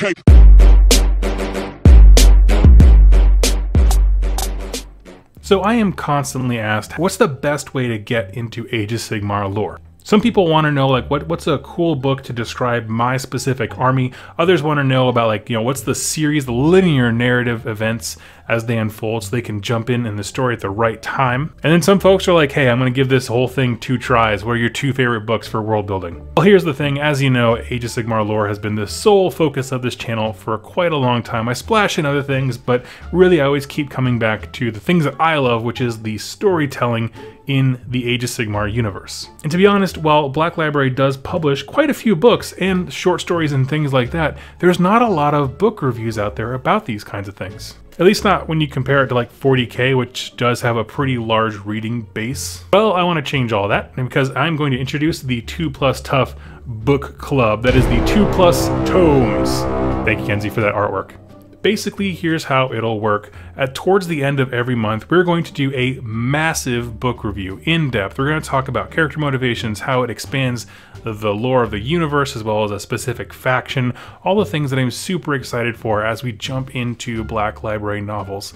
Okay. So I am constantly asked, what's the best way to get into Age of Sigmar lore? Some people want to know, like, what's a cool book to describe my specific army. Others want to know about, like, you know, what's the series, the linear narrative events as they unfold so they can jump in the story at the right time. And then some folks are like, hey, I'm going to give this whole thing 2 tries. What are your 2 favorite books for world building? Well, here's the thing. As you know, Age of Sigmar lore has been the sole focus of this channel for quite a long time. I splash in other things, but really I always keep coming back to the things that I love, which is the storytelling in the Age of Sigmar universe. And to be honest, while Black Library does publish quite a few books and short stories and things like that, there's not a lot of book reviews out there about these kinds of things. At least not when you compare it to like 40K, which does have a pretty large reading base. Well, I want to change all that, and because I'm going to introduce the 2+ Tough Book Club. That is the 2+ tomes. Thank you, Kenzie, for that artwork. Basically, here's how it'll work. Towards the end of every month, we're going to do a massive book review, in depth. We're going to talk about character motivations, how it expands the lore of the universe, as well as a specific faction, all the things that I'm super excited for as we jump into Black Library novels.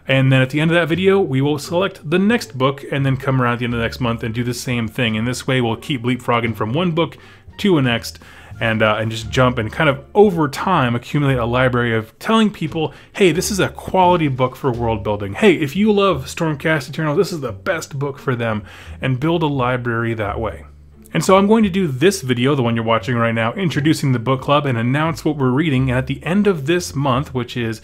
And then at the end of that video, we will select the next book and then come around at the end of the next month and do the same thing. And this way, we'll keep leapfrogging from one book to a next, and just jump and kind of over time accumulate a library of telling people, hey, this is a quality book for world building. Hey, if you love Stormcast Eternal, this is the best book for them, and build a library that way. And so I'm going to do this video, the one you're watching right now, introducing the book club and announce what we're reading. And at the end of this month, which is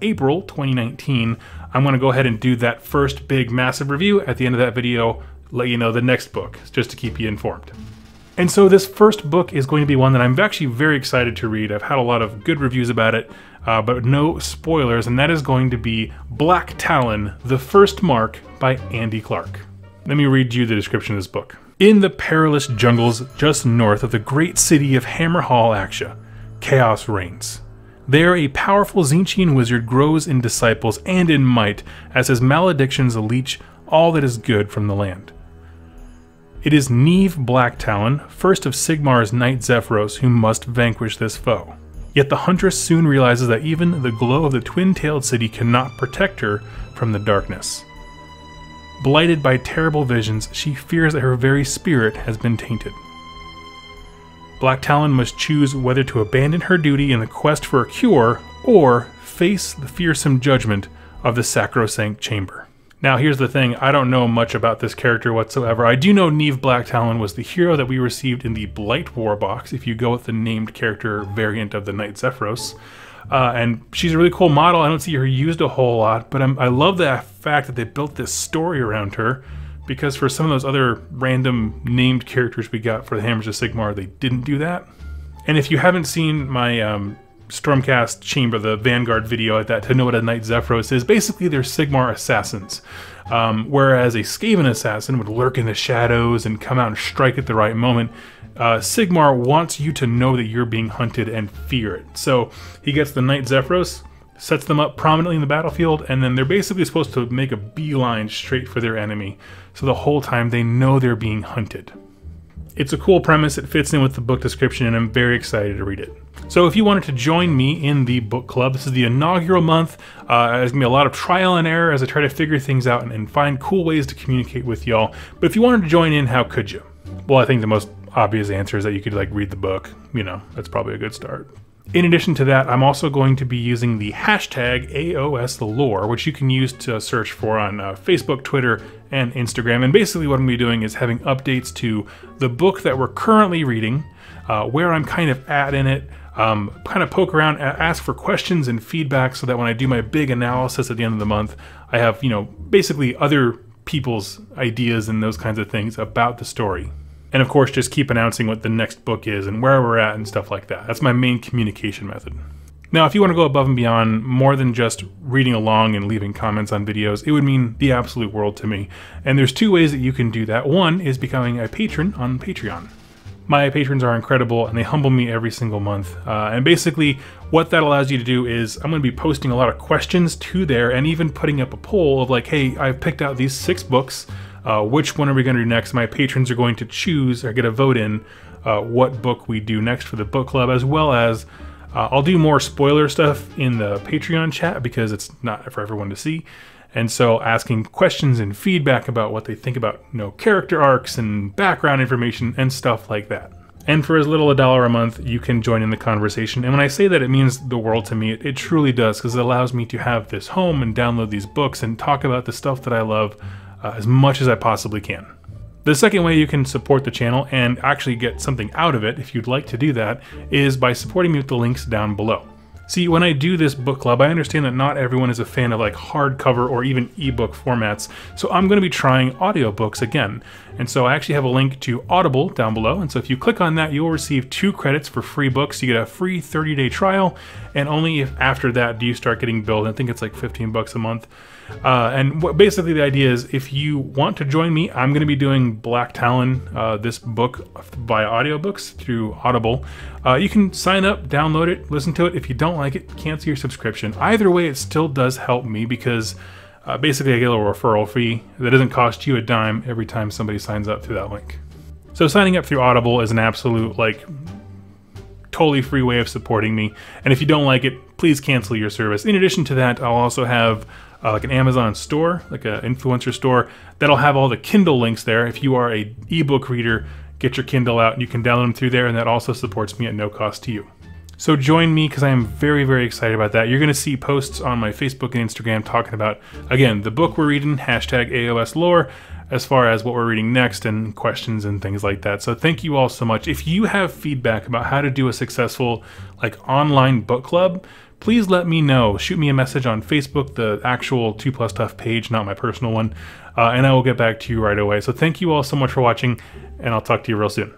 April 2019, I'm going to go ahead and do that first big massive review. At the end of that video, let you know the next book, just to keep you informed. And so this first book is going to be one that I'm actually very excited to read. I've had a lot of good reviews about it, but no spoilers, and that is going to be Blacktalon, The First Mark by Andy Clark. Let me read you the description of this book. In the perilous jungles just north of the great city of Hammerhall, Aksha, chaos reigns. There a powerful Tzeentchian wizard grows in disciples and in might as his maledictions leech all that is good from the land. It is Neve Blacktalon, first of Sigmar's Knight Zephyros, who must vanquish this foe. Yet the huntress soon realizes that even the glow of the twin-tailed city cannot protect her from the darkness. Blighted by terrible visions, she fears that her very spirit has been tainted. Blacktalon must choose whether to abandon her duty in the quest for a cure, or face the fearsome judgment of the Sacrosanct Chamber. Now here's the thing, I don't know much about this character whatsoever. I do know Neve Blacktalon was the hero that we received in the Blight War box, if you go with the named character variant of the Knight Zephyros. And she's a really cool model. I don't see her used a whole lot, but I love the fact that they built this story around her, because for some of those other random named characters we got for the Hammers of Sigmar, they didn't do that. And if you haven't seen my Stormcast Chamber, the Vanguard video at that, to know what a Knight Zephyros is, basically they're Sigmar assassins. Whereas a Skaven assassin would lurk in the shadows and come out and strike at the right moment, Sigmar wants you to know that you're being hunted and fear it. So he gets the Knight Zephyros, sets them up prominently in the battlefield, and then they're basically supposed to make a beeline straight for their enemy. So the whole time they know they're being hunted. It's a cool premise, it fits in with the book description, and I'm very excited to read it. So if you wanted to join me in the book club, this is the inaugural month. There's going to be a lot of trial and error as I try to figure things out and find cool ways to communicate with y'all. But if you wanted to join in, how could you? Well, I think the most obvious answer is that you could like read the book. You know, that's probably a good start. In addition to that, I'm also going to be using the hashtag AOS Lore, which you can use to search for on Facebook, Twitter, and Instagram. And basically what I'm going to be doing is having updates to the book that we're currently reading, where I'm kind of at in it, kind of poke around, ask for questions and feedback so that when I do my big analysis at the end of the month, I have, you know, basically other people's ideas and those kinds of things about the story. And of course, just keep announcing what the next book is and where we're at and stuff like that. That's my main communication method. Now, if you want to go above and beyond more than just reading along and leaving comments on videos, it would mean the absolute world to me. And there's 2 ways that you can do that. One is becoming a patron on Patreon. My patrons are incredible and they humble me every single month. And basically what that allows you to do is I'm going to be posting a lot of questions to there and even putting up a poll of like, hey, I've picked out these 6 books. Which one are we going to do next? My patrons are going to choose or get a vote in what book we do next for the book club, as well as I'll do more spoiler stuff in the Patreon chat because it's not for everyone to see. And so asking questions and feedback about what they think about, character arcs and background information and stuff like that. And for as little as $1 a month, you can join in the conversation. And when I say that, it means the world to me. It truly does, because it allows me to have this home and download these books and talk about the stuff that I love as much as I possibly can. The second way you can support the channel and actually get something out of it, if you'd like to do that, is by supporting me with the links down below. See, when I do this book club, I understand that not everyone is a fan of like hardcover or even ebook formats, so I'm going to be trying audiobooks again. And so I actually have a link to Audible down below, and so if you click on that, you'll receive 2 credits for free books. You get a free 30-day trial, and only if after that do you start getting billed. I think it's like 15 bucks a month. Basically the idea is, if you want to join me, I'm going to be doing Blacktalon, this book via audiobooks through Audible. You can sign up, download it, listen to it. If you don't like it, cancel your subscription. Either way, it still does help me because basically I get a little referral fee that doesn't cost you a dime every time somebody signs up through that link. So signing up through Audible is an absolute, totally free way of supporting me. And if you don't like it, please cancel your service. In addition to that, I'll also have like an Amazon store, like an influencer store, that'll have all the Kindle links there. If you are a ebook reader, get your Kindle out and you can download them through there, and that also supports me at no cost to you. So join me, because I am very, very excited about that. You're going to see posts on my Facebook and Instagram talking about, again, the book we're reading, #AOS lore, as far as what we're reading next and questions and things like that. So thank you all so much. If you have feedback about how to do a successful online book club, please let me know. Shoot me a message on Facebook, the actual 2+ Tough page, not my personal one, and I will get back to you right away. So thank you all so much for watching, and I'll talk to you real soon.